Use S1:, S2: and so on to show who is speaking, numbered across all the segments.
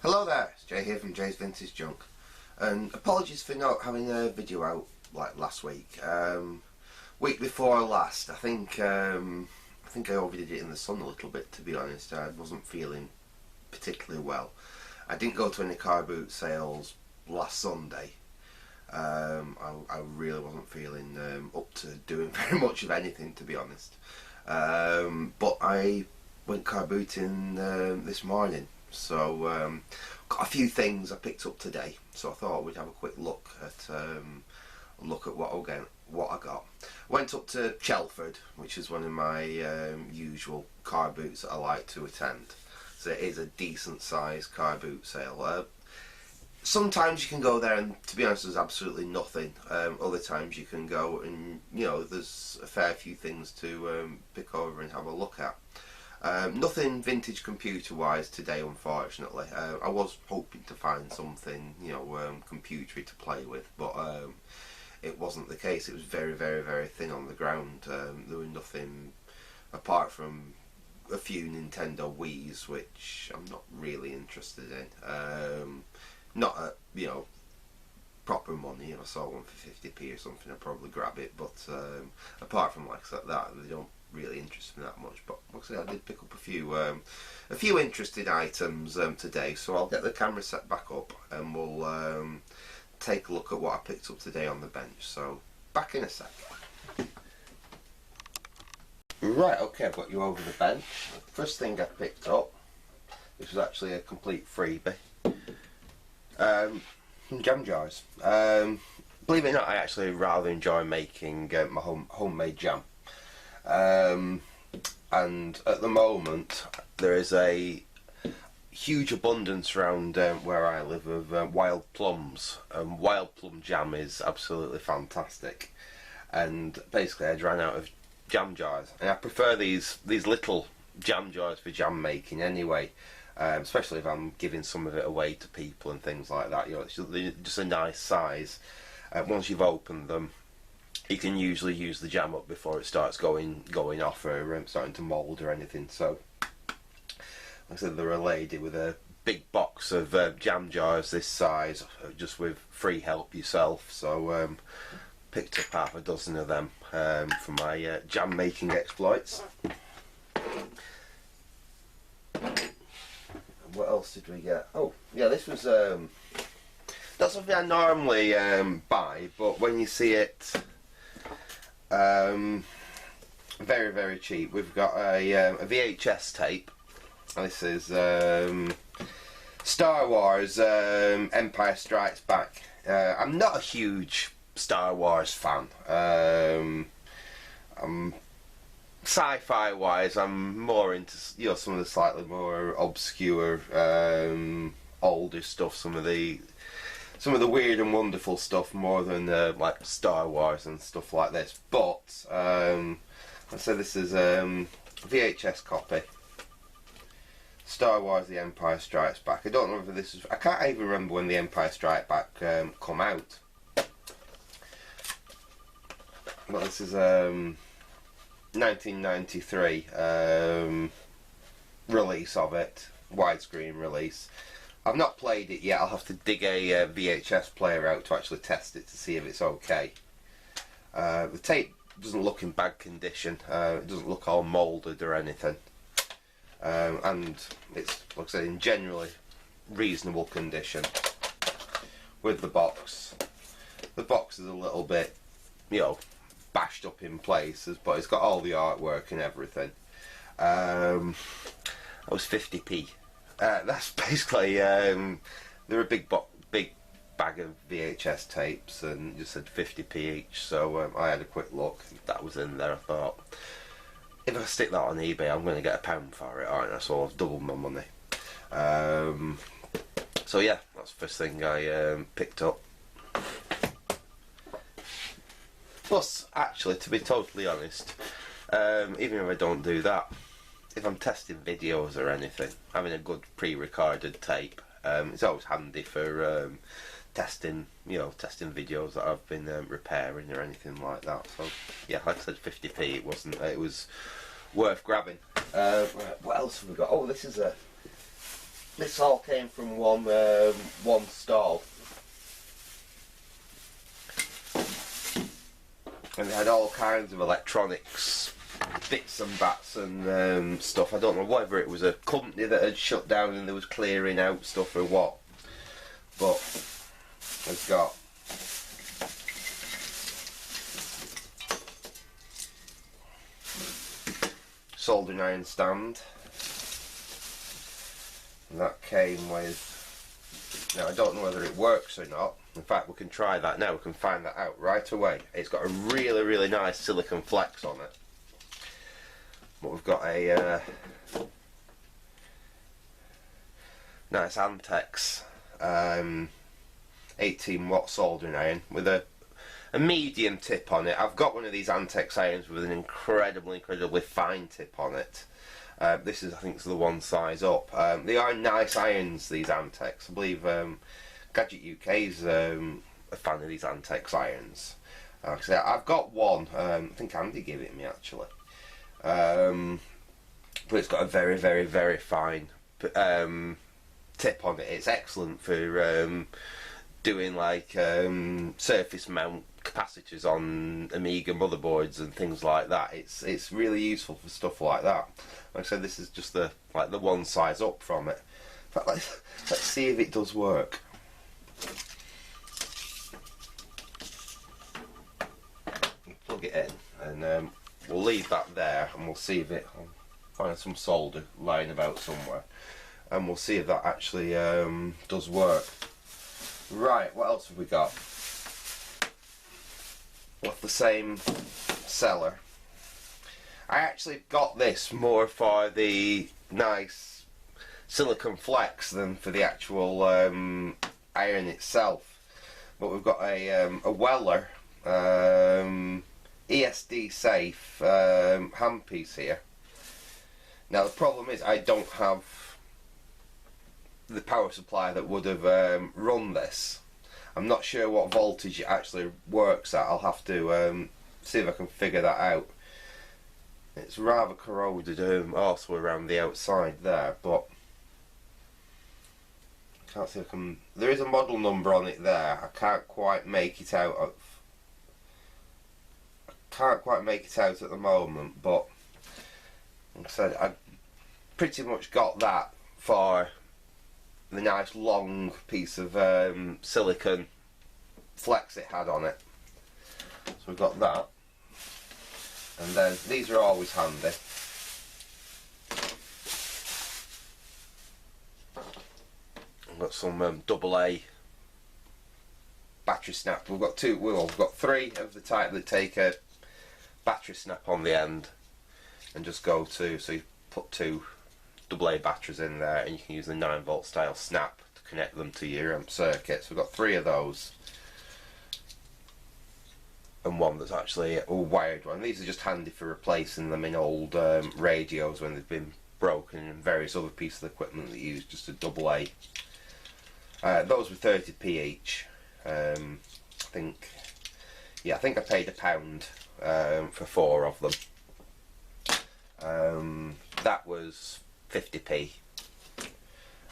S1: Hello there, it's Jay here from Jay's Vintage Junk, and apologies for not having a video out like last week. Week before last, I think I overdid it in the sun a little bit, to be honest. I wasn't feeling particularly well. I didn't go to any car boot sales last Sunday. I really wasn't feeling up to doing very much of anything, to be honest. But I went car booting this morning. So got a few things I picked up today, so I thought we'd have a quick look at what I got. Went up to Chelford, which is one of my usual car boots that I like to attend. So it is a decent sized car boot sale. Sometimes you can go there and, to be honest, there's absolutely nothing. Other times you can go and, you know, there's a fair few things to pick over and have a look at. Nothing vintage computer wise today, unfortunately. I was hoping to find something, you know, computery to play with, but it wasn't the case. It was very, very, very thin on the ground. There was nothing apart from a few Nintendo Wii's, which I'm not really interested in. Not at, you know, proper money. If I saw one for 50p or something, I'd probably grab it, but apart from like that, they don't really interest me that much. But like I say, I did pick up a few interesting items today, so I'll get the camera set back up and we'll take a look at what I picked up today on the bench. So back in a sec. Right, okay, I've got you over the bench. First thing I picked up, this was actually a complete freebie. Jam jars. Believe it or not, I actually rather enjoy making my homemade jam. And at the moment there is a huge abundance around where I live of wild plums. Wild plum jam is absolutely fantastic, and basically I ran out of jam jars, and I prefer these little jam jars for jam making anyway. Especially if I'm giving some of it away to people and things like that. You know, it's just a nice size. Once you've opened them, you can usually use the jam up before it starts going off or starting to mould or anything. So, like I said, they're a lady with a big box of jam jars this size, just with free help yourself. So, picked up half a dozen of them for my jam making exploits. What else did we get? Oh, yeah, this was not something I normally buy, but when you see it very, very cheap. We've got a VHS tape. This is Star Wars Empire Strikes Back. I'm not a huge Star Wars fan. Sci-fi wise, I'm more into, you know, some of the slightly more obscure older stuff, some of the weird and wonderful stuff, more than like Star Wars and stuff like this. But let's say this is a VHS copy, Star Wars The Empire Strikes Back. I don't know whether this is, I can't even remember when The Empire Strikes Back come out, but this is 1993 release of it, widescreen release. I've not played it yet. I'll have to dig a VHS player out to actually test it to see if it's okay. The tape doesn't look in bad condition. It doesn't look all moulded or anything, and it's, like I said, in generally reasonable condition. With the box is a little bit, you know, bashed up in places, but it's got all the artwork and everything. That was 50p. That's basically they're a big bag of VHS tapes, and just said 50p each. So I had a quick look. That was in there. I thought, if I stick that on eBay, I'm going to get £1 for it, aren't I? So I've doubled my money. So yeah, that's the first thing I picked up. Plus, actually, to be totally honest, even if I don't do that, if I'm testing videos or anything, having a good pre-recorded tape, it's always handy for testing videos that I've been repairing or anything like that. So yeah, like I said, 50p. It was worth grabbing. Right, what else have we got? Oh, this is a This all came from one stall, and they had all kinds of electronics, bits and bats and stuff. I don't know whether it was a company that had shut down and they was clearing out stuff or what, but it's got soldering iron stand, and that came with, now I don't know whether it works or not. In fact, we can try that now. We can find that out right away. It's got a really nice silicon flex on it, but we've got a nice Antex 18-watt soldering iron with a medium tip on it. I've got one of these Antex irons with an incredibly fine tip on it. This is, I think, the one size up. They are nice irons, these Antex. I believe Gadget UK's a fan of these Antex irons. So I've got one. I think Andy gave it me actually. But it's got a very fine tip on it. It's excellent for doing like surface mount capacitors on Amiga motherboards and things like that. It's really useful for stuff like that. Like I said, this is just the one size up from it. In fact, let's see if it does work. You plug it in, and we'll leave that there, and we'll see if I'll find some solder lying about somewhere, and we'll see if that actually does work. Right, what else have we got? With the same seller. I actually got this more for the nice silicon flex than for the actual iron itself. But we've got a Weller ESD safe handpiece here. Now the problem is I don't have the power supply that would have run this. I'm not sure what voltage it actually works at. I'll have to see if I can figure that out. It's rather corroded also around the outside there, but I can't see if I can. There is a model number on it there. I can't quite make it out. I can't quite make it out at the moment, but like I said, I pretty much got that for the nice long piece of silicon flex it had on it. So we've got that, and then these are always handy. I've got some AA battery snap. We've got two. Well, we've got three of the type that take a battery snap on the end and just go to. So you put two AA batteries in there, and you can use the 9-volt style snap to connect them to your circuit. So we've got three of those, and one that's actually a wired one. These are just handy for replacing them in old radios when they've been broken, and various other pieces of equipment that use just a AA. Those were 30p each. I think I paid £1 for 4 of them. That was 50p,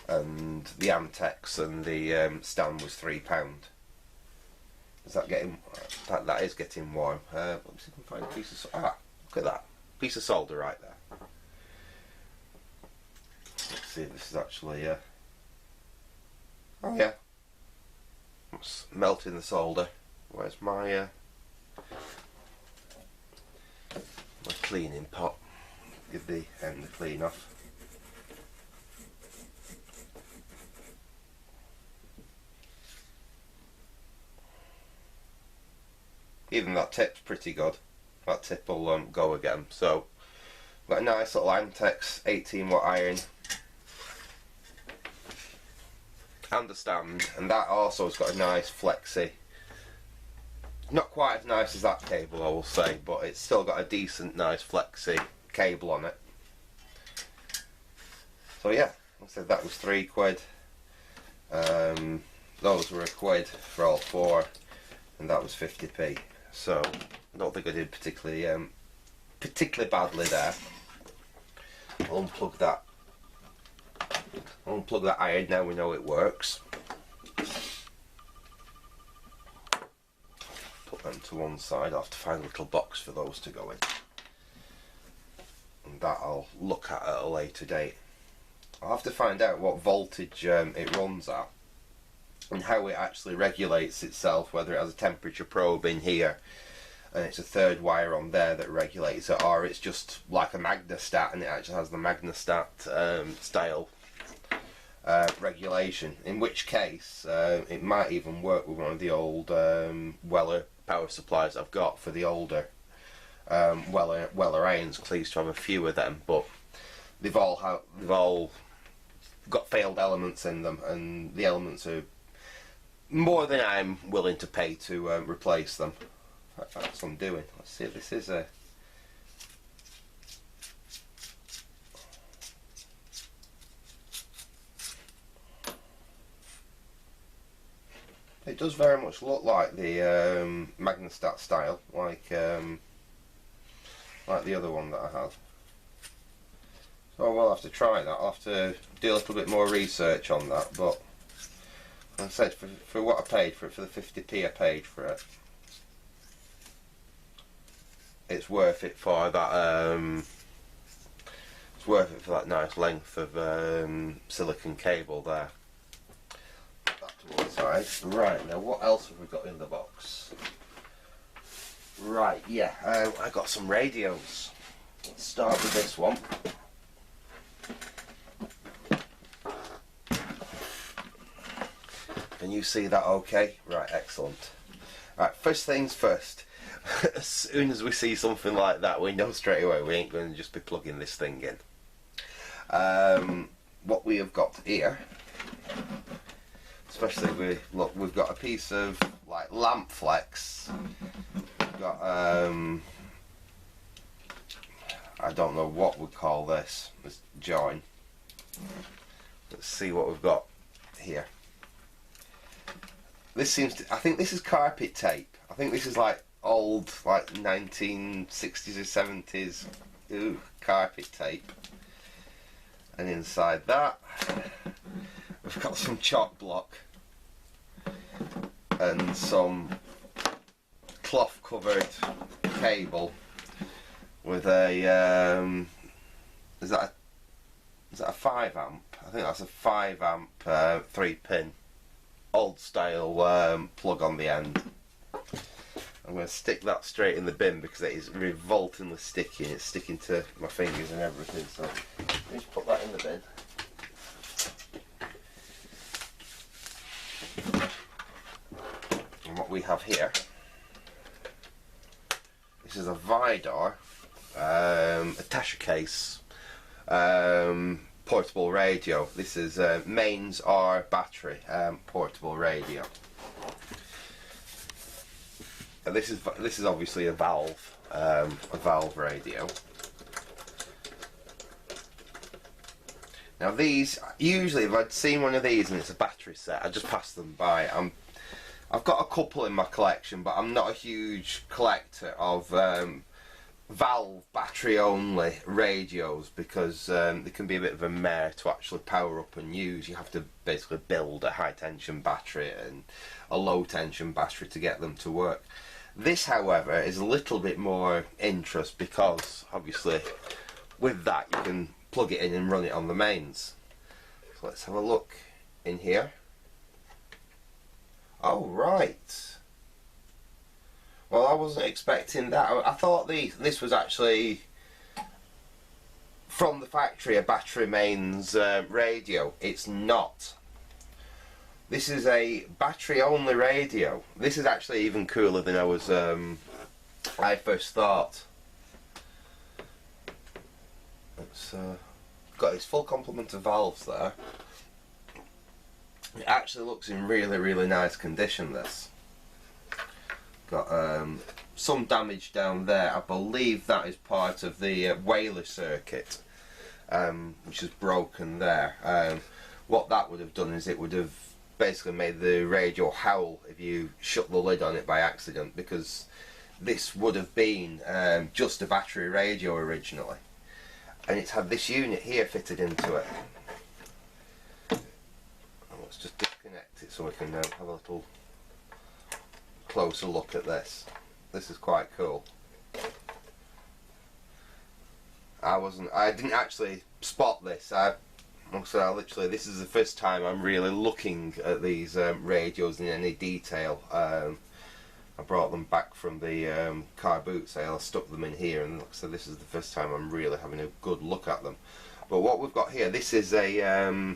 S1: and the Antex and the stand was £3. Is that getting? That is getting warm. Let me see if I can find a piece of. Look at that piece of solder right there. Let's see if this is actually. Oh yeah, it's melting the solder. Where's my cleaning pot? Give the end a clean off. Even that tip's pretty good. That tip will go again. So, got a nice little Antex 18-watt iron and a stand, and that also has got a nice flexi. Not quite as nice as that cable, I will say, but it's still got a decent, nice flexi cable on it. So yeah, like I said, that was £3. Those were £1 for all 4, and that was 50p. So I don't think I did particularly badly there. I'll unplug that I'll unplug that iron now we know it works. Put them to one side. I'll have to find a little box for those to go in. And that I'll look at a later date. I'll have to find out what voltage it runs at and how it actually regulates itself, whether it has a temperature probe in here and it's a third wire on there that regulates it, or it's just like a magnestat and it actually has the magnestat style regulation, in which case it might even work with one of the old Weller power supplies I've got for the older Weller irons, because I used to have a few of them, but they've all got failed elements in them, and the elements are more than I'm willing to pay to replace them. That's what I'm doing. Let's see if this is a... It does very much look like the magnestat style, like the other one that I have. So we'll have to try that. I'll have to do a little bit more research on that, but like I said, for what I paid for it, for the 50p I paid for it, it's worth it for that. It's worth it for that nice length of silicon cable there. Put that to one side. Right, now what else have we got in the box? Right, yeah, I got some radios. Let's start with this one. Can you see that okay? Right, excellent. Right, first things first. As soon as we see something like that, we know straight away we ain't going to just be plugging this thing in. What we have got here, especially we've got a piece of like lamp flex. We've got I don't know what we call this join. Let's see what we've got here. This seems to, I think this is carpet tape. I think this is like old, like 1960s or 70s carpet tape. And inside that we've got some chalk block and some cloth covered cable with a is that a 5 amp? I think that's a 5 amp 3-pin old style plug on the end. I'm going to stick that straight in the bin because it is revoltingly sticky and it's sticking to my fingers and everything, so let's put that in the bin. And what we have here, this is a Vidar attache case portable radio. This is mains R battery portable radio. And this is obviously a valve radio. Now these, usually if I'd seen one of these and it's a battery set, I'd just pass them by. I've got a couple in my collection, but I'm not a huge collector of valve battery only radios because they can be a bit of a mare to actually power up and use. You have to basically build a high tension battery and a low tension battery to get them to work. This, however, is a little bit more interest because obviously with that you can plug it in and run it on the mains. So let's have a look in here. Oh right. Well, I wasn't expecting that. I thought this was actually from the factory a battery mains radio. It's not. This is a battery only radio. This is actually even cooler than I first thought. It's got its full complement of valves there. It actually looks in really nice condition, this. Got some damage down there. I believe that is part of the Whaler circuit, which is broken there. What that would have done is it would have basically made the radio howl if you shut the lid on it by accident, because this would have been just a battery radio originally, and it's had this unit here fitted into it. let's just disconnect it so we can have a little closer look at this. This is quite cool. I didn't actually spot this. Literally, this is the first time I'm really looking at these radios in any detail. I brought them back from the car boot sale, I stuck them in here, and like I said, this is the first time I'm really having a good look at them. But what we've got here, this is a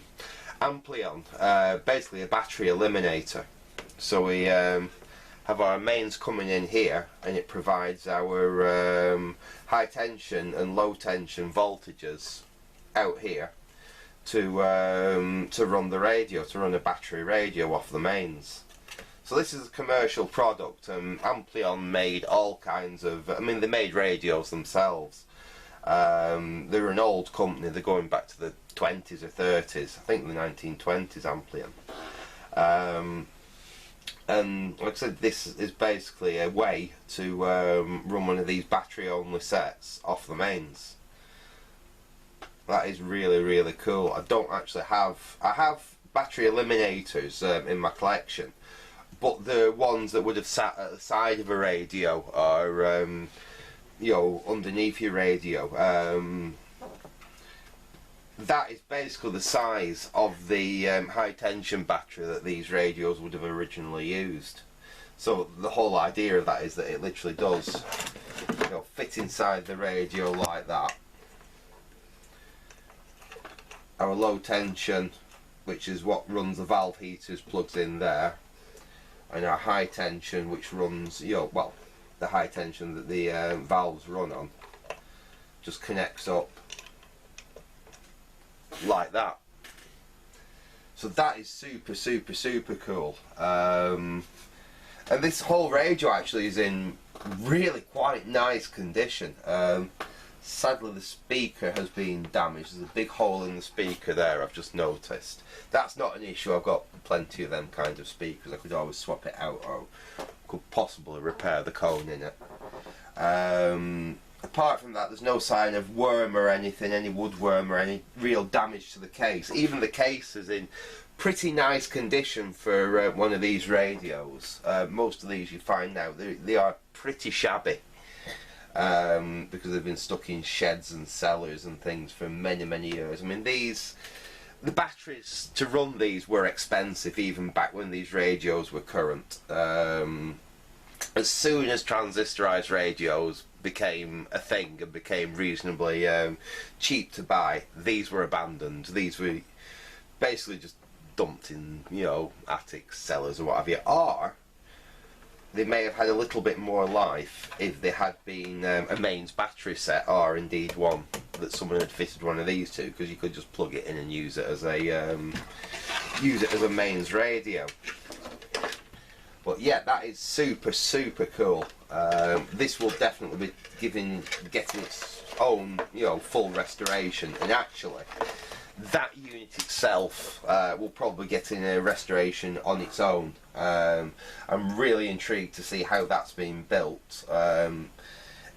S1: Amplion, basically a battery eliminator. So we have our mains coming in here, and it provides our high tension and low tension voltages out here to run the radio, to run a battery radio off the mains. So this is a commercial product. Amplion made all kinds of, I mean, they made radios themselves. They're an old company, they're going back to the 20s or 30s, I think the 1920s, Amplion. And like I said, this is basically a way to run one of these battery only sets off the mains. That is really, really cool. I don't actually have, I have battery eliminators in my collection, but the ones that would have sat at the side of a radio or you know, underneath your radio, that is basically the size of the high tension battery that these radios would have originally used. So the whole idea of that is that it literally does, you know, fit inside the radio like that. Our low tension, which is what runs the valve heaters, plugs in there, and our high tension, which runs, you know, well, the high tension that the valves run on, just connects up like that. So that is super, super, super cool. And this whole radio actually is in really quite nice condition. Sadly, the speaker has been damaged. There's a big hole in the speaker there, I've just noticed. That's not an issue, I've got plenty of them kind of speakers. I could always swap it out, or could possibly repair the cone in it. Apart from that, there's no sign of worm or anything, any woodworm or any real damage to the case. Even the case is in pretty nice condition for one of these radios. Most of these you find now, they are pretty shabby. Because they've been stuck in sheds and cellars and things for many, many years. I mean, the batteries to run these were expensive even back when these radios were current. As soon as transistorized radios became a thing and became reasonably cheap to buy, these were abandoned. These were basically just dumped in, you know, attics, cellars or what have you. Or they may have had a little bit more life if they had been a mains battery set, or indeed one that someone had fitted one of these to, because you could just plug it in and use it as a mains radio. But yeah, that is super, super cool. This will definitely be getting its own, you know, full restoration, and actually that unit itself will probably get in a restoration on its own. I'm really intrigued to see how that's been built.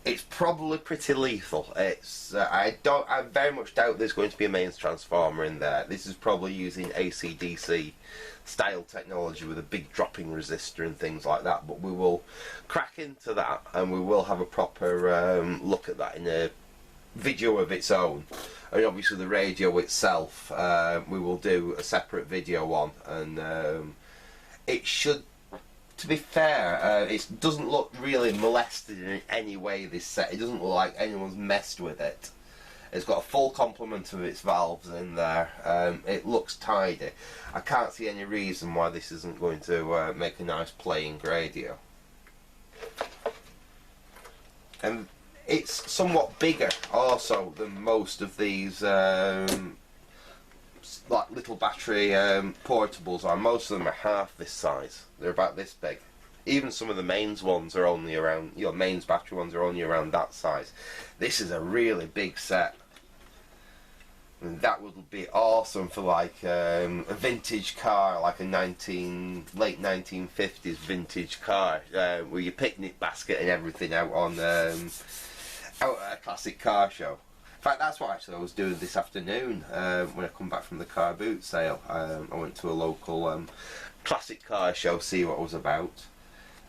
S1: It's probably pretty lethal. It's I very much doubt there's going to be a mains transformer in there. This is probably using AC/DC style technology with a big dropping resistor and things like that. But we will crack into that, and we will have a proper look at that in a video of its own. And obviously the radio itself, we will do a separate video on, and it should, to be fair, it doesn't look really molested in any way, this set. It doesn't look like anyone's messed with it. It's got a full complement of its valves in there. It looks tidy. I can't see any reason why this isn't going to make a nice playing radio. And it's somewhat bigger also than most of these like little battery portables are. Most of them are half this size. They're about this big. Even some of the mains ones are only around, you know, mains battery ones are only around that size. This is a really big set. And that would be awesome for like a vintage car, like a late 1950s vintage car, with your picnic basket and everything out on out at a classic car show. fact, that's what actually I was doing this afternoon when I come back from the car boot sale. I went to a local classic car show, see what it was about.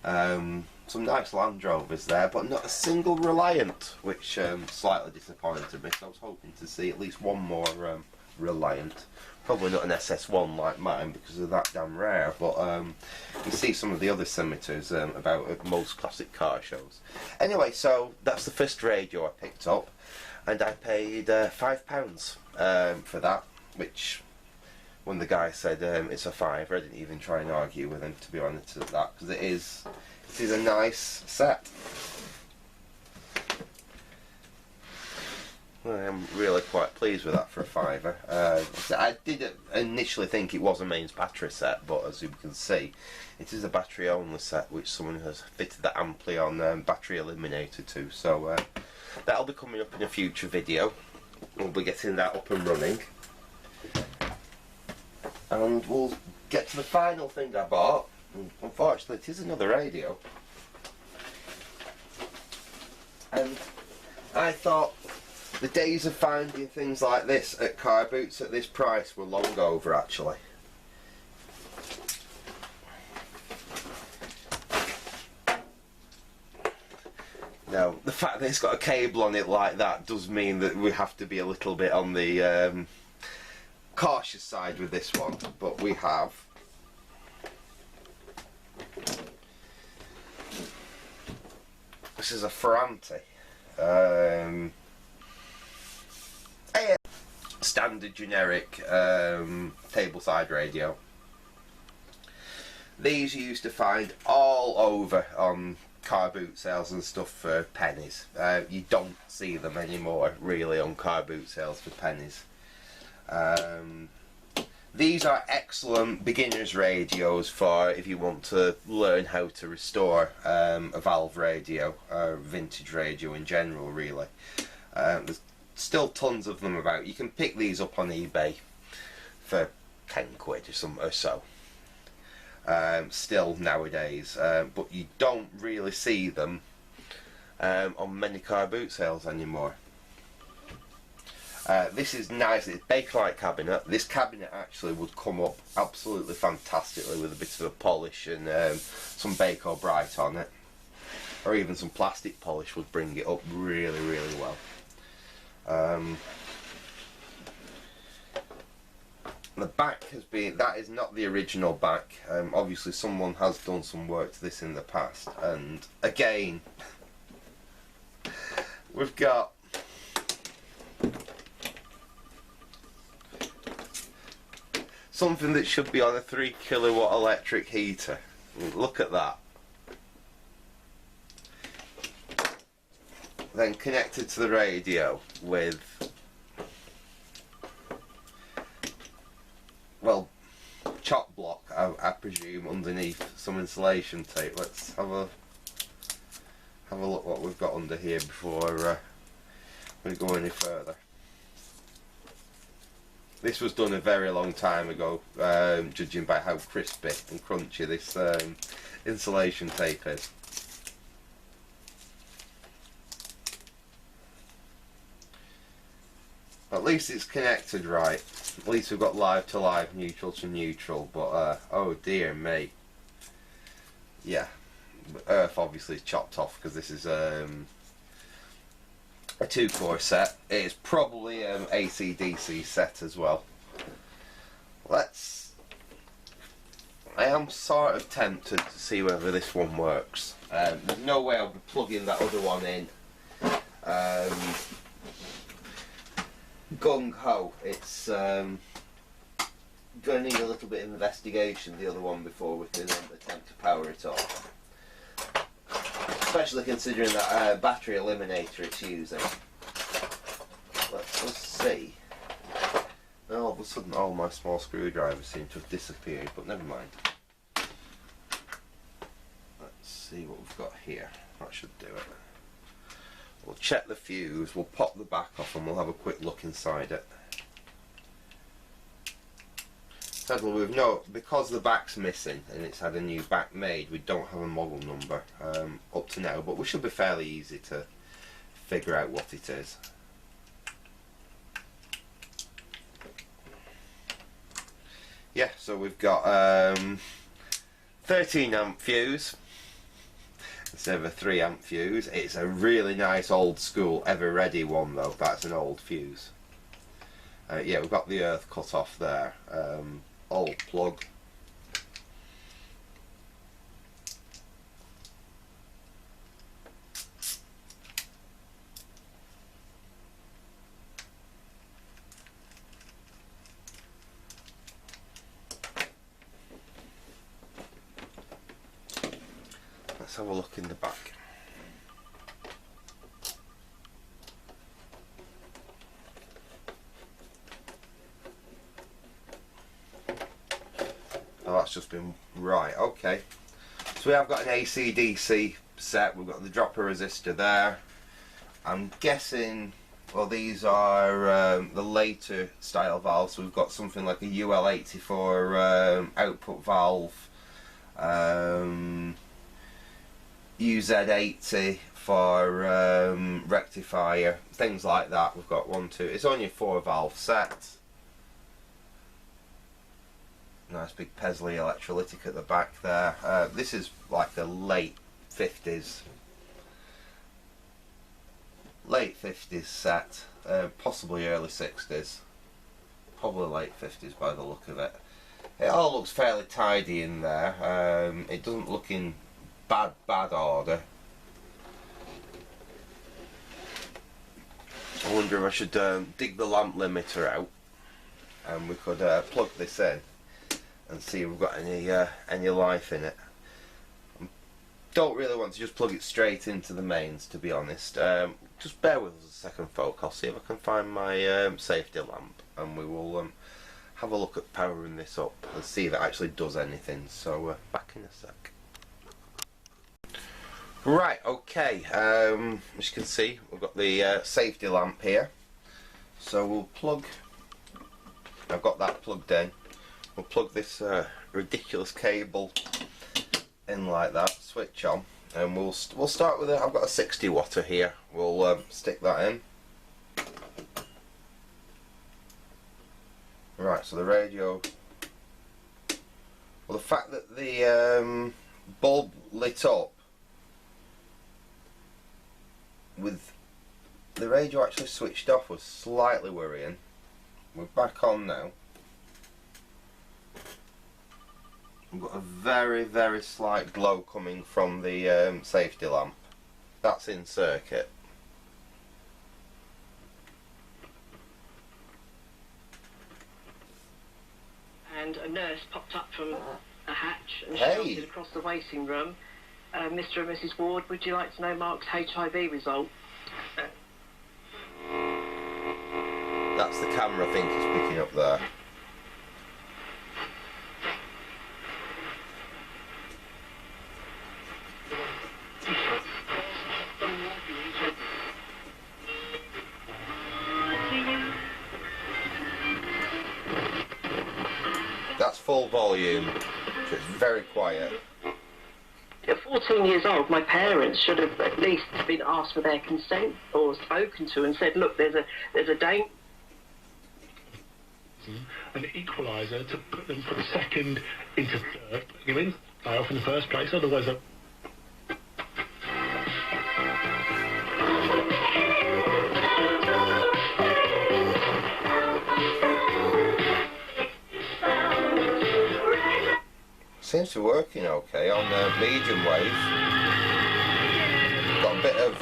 S1: Some nice Land Rovers there, but not a single Reliant, which slightly disappointed me. So I was hoping to see at least one more Reliant. Probably not an SS1 like mine because of that damn rare, but you see some of the other scimitars about at most classic car shows. Anyway, so that's the first radio I picked up, and I paid £5 for that, which when the guy said it's a fiver, I didn't even try and argue with him, to be honest with that, because it is a nice set. I am really quite pleased with that for a fiver. I did initially think it was a mains battery set, but as you can see, it is a battery only set, which someone has fitted the amply on battery eliminator to. So that'll be coming up in a future video. We'll be getting that up and running, and we'll get to the final thing I bought. Unfortunately, it is another radio, and I thought the days of finding things like this at car boots at this price were long over, actually. Now, the fact that it's got a cable on it like that does mean that we have to be a little bit on the cautious side with this one, but we have this is a Ferrante. Standard generic tableside radio. These you used to find all over on car boot sales and stuff for pennies. You don't see them anymore really on car boot sales for pennies. These are excellent beginners radios for if you want to learn how to restore a valve radio or vintage radio in general, really. There's still tons of them about. You can pick these up on eBay for 10 quid or so. Still nowadays, but you don't really see them on many car boot sales anymore. This is nice. It's Bakelite cabinet. This cabinet actually would come up absolutely fantastically with a bit of a polish and some Bako Bright on it, or even some plastic polish would bring it up really, really well. The back has been, that is not the original back. Obviously someone has done some work to this in the past, and again we've got something that should be on a 3 kilowatt electric heater. Look at that. Then connected to the radio with, well, chop block, I presume, underneath some insulation tape. Let's have a look what we've got under here before we go any further. This was done a very long time ago, judging by how crispy and crunchy this insulation tape is. At least it's connected right. At least we've got live to live, neutral to neutral, but oh dear me. Yeah, earth obviously is chopped off because this is a 2-core set. It is probably an AC/DC set as well. I am sort of tempted to see whether this one works. There's no way I'll be plugging that other one in. Gung ho. It's going to need a little bit of investigation, the other one, before we can attempt to power it off. Especially considering that battery eliminator it's using. Let's see. All of a sudden all my small screwdrivers seem to have disappeared, but never mind. Let's see what we've got here. That should do it. We'll check the fuse, we'll pop the back off, and we'll have a quick look inside it. Sadly, we've because the back's missing and it's had a new back made, we don't have a model number up to now, but we should be fairly easy to figure out what it is. yeah, so we've got 13 amp fuse instead of a 3 amp fuse. It's a really nice old school ever ready one though. That's an old fuse. Yeah, we've got the earth cut off there. Old plug. Let's have a look in the back. Oh, that's just been right. Okay, so we have got an AC/DC set. We've got the dropper resistor there. I'm guessing, well, these are the later style valves. So we've got something like a UL84 output valve, UZ80 for rectifier, things like that. We've got 1, 2. It's only a 4 valve set. Nice big Pesley electrolytic at the back there. This is like a late 50s set, possibly early 60s, probably late 50s by the look of it. It all looks fairly tidy in there. It doesn't look in bad order. I wonder if I should dig the lamp limiter out and we could plug this in and see if we've got any life in it. Don't really want to just plug it straight into the mains, to be honest. Just bear with us a second, folk. I'll see if I can find my safety lamp and we will have a look at powering this up and see if it actually does anything. So back in a sec. Right, okay, as you can see, we've got the safety lamp here. So we'll plug, I've got that plugged in. We'll plug this ridiculous cable in like that, switch on, and we'll start with it. I've got a 60 watter here. We'll stick that in. Right, so the radio. Well, the fact that the bulb lit up with the radio actually switched off was slightly worrying. We're back on now. We've got a very slight glow coming from the safety lamp. That's in circuit.
S2: And a nurse popped up from a hatch and
S1: Hey.
S2: shouted across the waiting room, Mr. and Mrs. Ward, would you like to know Mark's HIV result?
S1: That's the camera I think is picking up there. That's full volume, so it's very quiet.
S2: At 14 years old, my parents should have at least been asked for their consent or spoken to and said, look, there's a danger.
S3: An equaliser to put them from second into third, putting them in playoff in the first place, otherwise
S1: Seems to be working okay on the medium wave. Got a bit of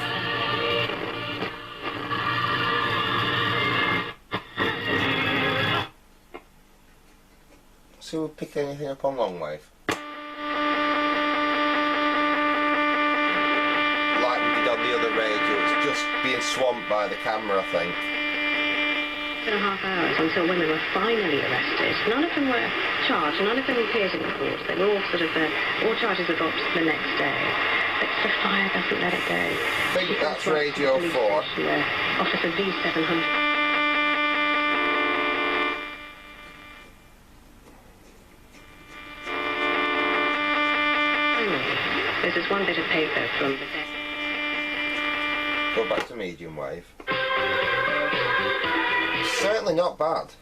S1: see if we pick anything up on long wave. Like we did on the other radio, it's just being swamped by the camera, I think.
S2: 2.5 hours until women were finally arrested. None of them were charged, none of them appeared in court. They were all all charges were dropped the next day. But the fire doesn't let it go.
S1: I think that's Radio 4.
S2: Officer V700. This is one bit of paper from the desk.
S1: Go back to medium wave. Certainly not bad.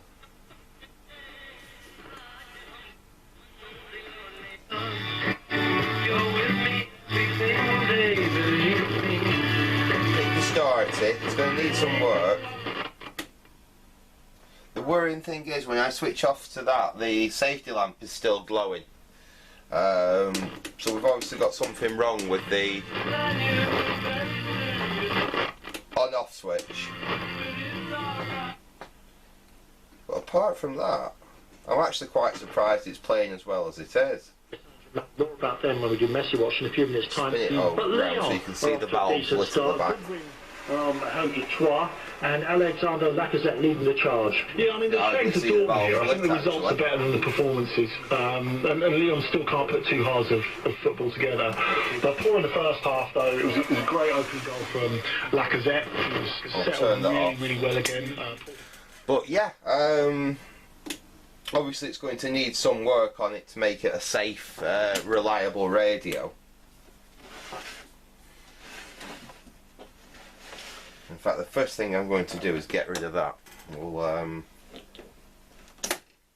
S1: need some work. The worrying thing is when I switch off to that, the safety lamp is still glowing. So we've obviously got something wrong with the on-off switch. But apart from that, I'm actually quite surprised it's playing as well as it is.
S3: More about them when we do Messi Watch in a few minutes' time.
S1: Spin it over so you can see the valves lit at the back.
S3: Home to Troyes and Alexander Lacazette leading the charge. Yeah, I mean, the strength of Dortmund here, I think the results are better than the performances. And Lyon still can't put two halves of football together. But poor in the first half, though, it was a great opening goal from Lacazette. He was settled really well again.
S1: But yeah, obviously it's going to need some work on it to make it a safe, reliable radio. In fact, the first thing I'm going to do is get rid of that. We'll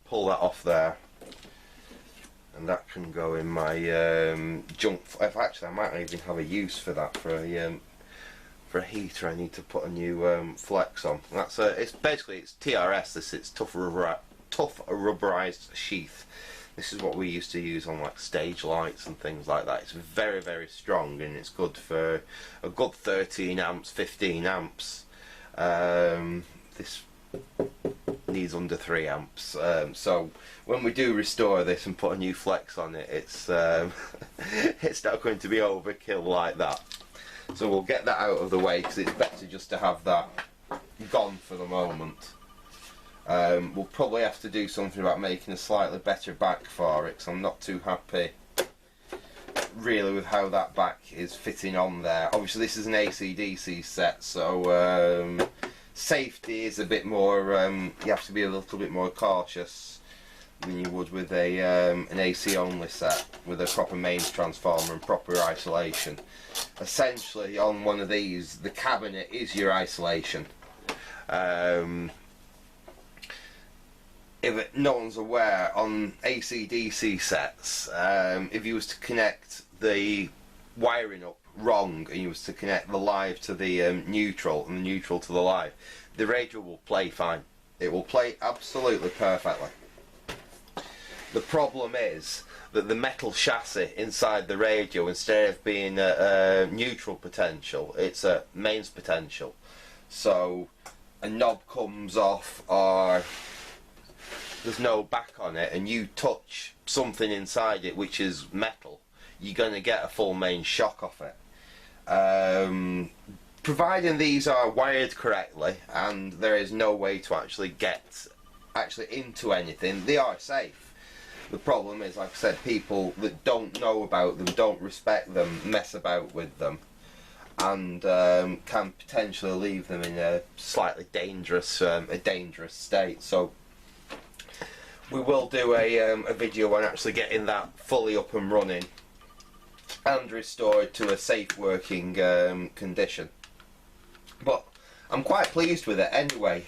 S1: pull that off there, and that can go in my junk. Actually, I might even have a use for that for a heater. I need to put a new flex on. That's it's basically it's TRS. It's tough rubberized sheath. This is what we used to use on like stage lights and things like that. It's very, very strong, and it's good for a good 13 amps, 15 amps. This needs under 3 amps. So when we do restore this and put a new flex on it, it's it's not going to be overkill like that. So we'll get that out of the way because it's better just to have that gone for the moment. We'll probably have to do something about making a slightly better back for it, because I'm not too happy really with how that back is fitting on there. Obviously this is an AC/DC set, so safety is a bit more, you have to be a little bit more cautious than you would with a an AC only set with a proper mains transformer and proper isolation. Essentially on one of these, the cabinet is your isolation. If no one's aware, on AC/DC sets, if you was to connect the wiring up wrong and you was to connect the live to the neutral and the neutral to the live, the radio will play fine. It will play absolutely perfectly. The problem is that the metal chassis inside the radio, instead of being a neutral potential, it's a mains potential. So a knob comes off, or there's no back on it, and you touch something inside it which is metal, you're going to get a full main shock off it. Providing these are wired correctly and there is no way to actually get into anything, they are safe. The problem is, like I said, people that don't know about them, don't respect them, mess about with them, and can potentially leave them in a slightly dangerous state. So we will do a video on actually getting that fully up and running and restored to a safe working condition. But I'm quite pleased with it anyway.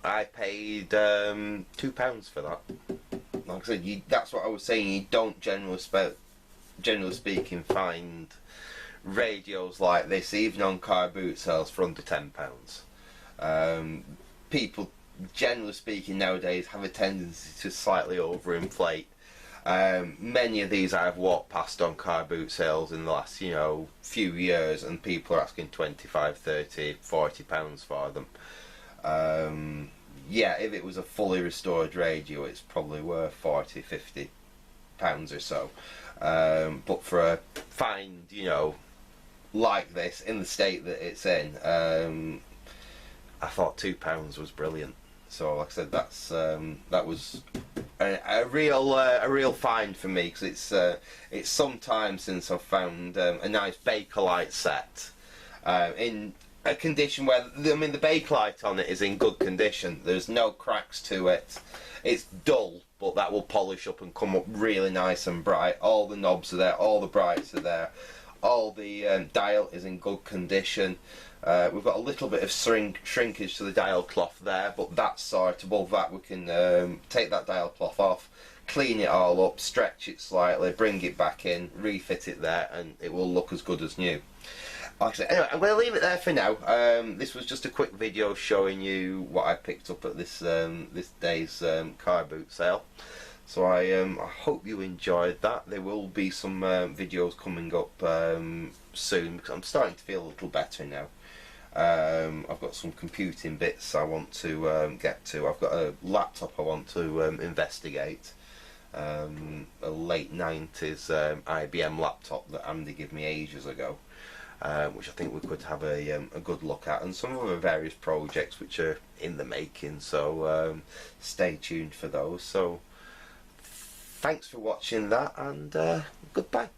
S1: I paid £2 for that. Like I said, that's what I was saying. You don't generally speaking find radios like this, even on car boot sales, for under £10. People, generally speaking, nowadays have a tendency to slightly overinflate. Many of these I've walked past on car boot sales in the last, few years, and people are asking £25, £30, £40 for them. Yeah, if it was a fully restored radio, it's probably worth £40, £50 or so. But for a find, like this, in the state that it's in, I thought £2 was brilliant. So, like I said, that was a real find for me, because it's some time since I've found a nice Bakelite set in a condition where the Bakelite on it is in good condition. There's no cracks to it. It's dull, but that will polish up and come up really nice and bright. All the knobs are there, all the brights are there, all the dial is in good condition. We've got a little bit of shrinkage to the dial cloth there, but that's sortable. That we can take that dial cloth off, clean it all up, stretch it slightly, bring it back in, refit it there, and it will look as good as new. Anyway, I'm going to leave it there for now. This was just a quick video showing you what I picked up at this this day's car boot sale. So I hope you enjoyed that. There will be some videos coming up soon, because I'm starting to feel a little better now. I've got some computing bits I want to get to. I've got a laptop I want to investigate. A late 90s IBM laptop that Andy gave me ages ago. Which I think we could have a good look at, and some other various projects which are in the making, so stay tuned for those. So thanks for watching that, and goodbye.